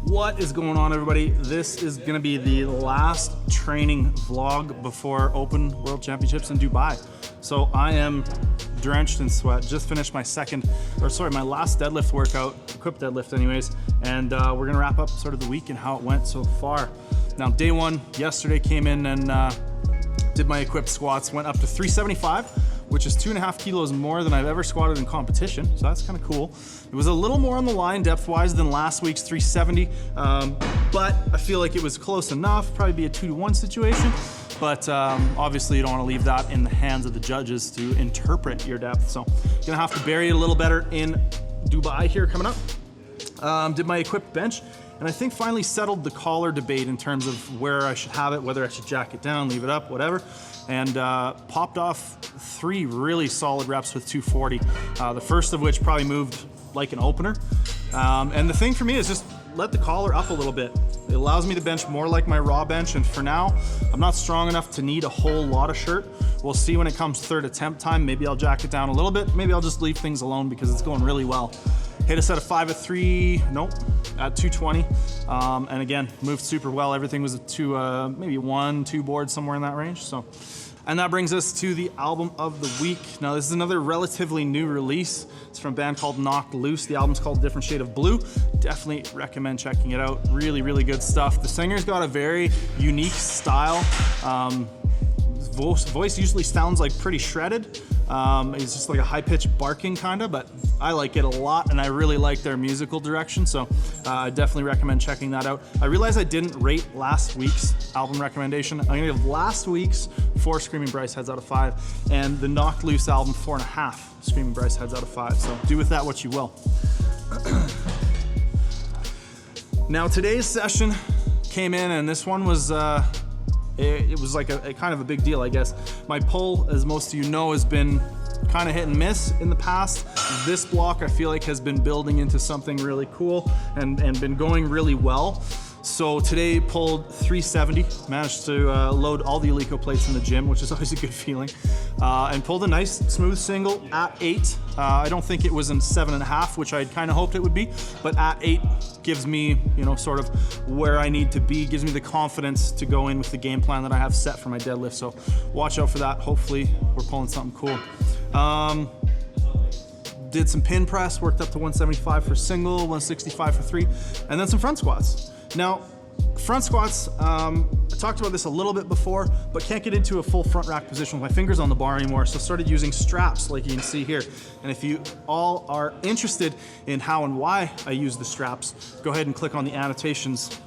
What is going on, everybody? This is gonna be the last training vlog before Open World Championships in Dubai. So I am drenched in sweat. Just finished my my last deadlift workout, equipped deadlift anyways, and we're gonna wrap up sort of the week and how it went so far. Now, day one, yesterday came in and did my equipped squats, went up to 375, which is 2.5 kilos more than I've ever squatted in competition. So that's kind of cool. It was a little more on the line depth-wise than last week's 370, but I feel like it was close enough, probably be a 2-to-1 situation. But obviously you don't want to leave that in the hands of the judges to interpret your depth. So gonna have to bury it a little better in Dubai here coming up. Did my equipped bench, and I think finally settled the collar debate in terms of where I should have it, whether I should jack it down, leave it up, whatever. And popped off 3 really solid reps with 240. The first of which probably moved like an opener. And the thing for me is just let the collar up a little bit. It allows me to bench more like my raw bench, and for now, I'm not strong enough to need a whole lot of shirt. We'll see when it comes third attempt time. Maybe I'll jack it down a little bit. Maybe I'll just leave things alone because it's going really well. Hit a set of 5 at 3, nope, at 220. And again, moved super well. Everything was to maybe 1-2 boards, somewhere in that range. So, and that brings us to the album of the week. Now, this is another relatively new release. It's from a band called Knocked Loose. The album's called Different Shade of Blue. Definitely recommend checking it out. Really, really good stuff. The singer's got a very unique style. His voice usually sounds like pretty shredded. It's just like a high-pitched barking kind of, but I like it a lot, and I really like their musical direction, so I definitely recommend checking that out. I realized I didn't rate last week's album recommendation. I'm gonna give last week's 4 Screaming Bryce heads out of 5, and the Knocked Loose album 4.5 Screaming Bryce heads out of 5, so do with that what you will. Now, today's session came in, and this one was it was like a kind of a big deal, I guess. My pull, as most of you know, has been kind of hit and miss in the past. This block, I feel like, has been building into something really cool and been going really well. So today pulled 370, managed to load all the Eleiko plates in the gym, which is always a good feeling, and pulled a nice smooth single at 8. I don't think it was in 7.5, which I'd kind of hoped it would be, but at 8 gives me, you know, sort of where I need to be, gives me the confidence to go in with the game plan that I have set for my deadlift. So watch out for that. Hopefully we're pulling something cool. Did some pin press, worked up to 175 for single, 165 for 3, and then some front squats. Now, front squats, I talked about this a little bit before, but can't get into a full front rack position with my fingers on the bar anymore, so started using straps like you can see here. And if you all are interested in how and why I use the straps, go ahead and click on the annotations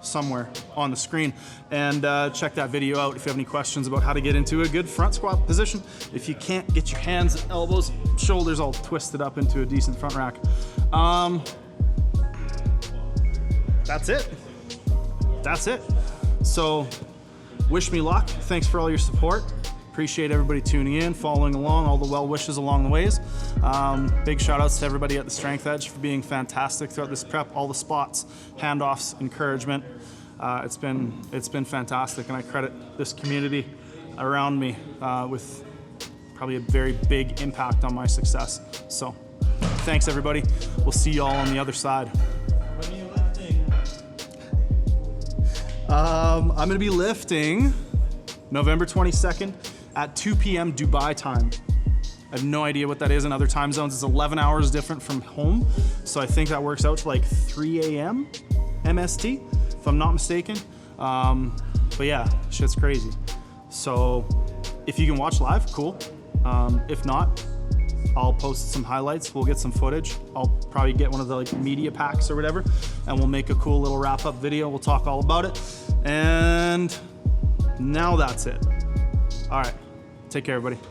somewhere on the screen and check that video out if you have any questions about how to get into a good front squat position. If you can't get your hands, elbows, shoulders all twisted up into a decent front rack. That's it. That's it. So wish me luck. Thanks for all your support. Appreciate everybody tuning in, following along, all the well wishes along the ways. Big shout outs to everybody at the Strength Edge for being fantastic throughout this prep, all the spots, handoffs, encouragement. It's been fantastic, and I credit this community around me with probably a very big impact on my success. So thanks, everybody. We'll see you all on the other side. I'm gonna be lifting November 22nd at 2 p.m. Dubai time. I have no idea what that is in other time zones. It's 11 hours different from home. So I think that works out to like 3 a.m. MST, if I'm not mistaken. But yeah, shit's crazy. So if you can watch live, cool. If not, I'll post some highlights. We'll get some footage. I'll probably get one of the like media packs or whatever, and we'll make a cool little wrap-up video. We'll talk all about it. And now that's it. All right, take care, everybody.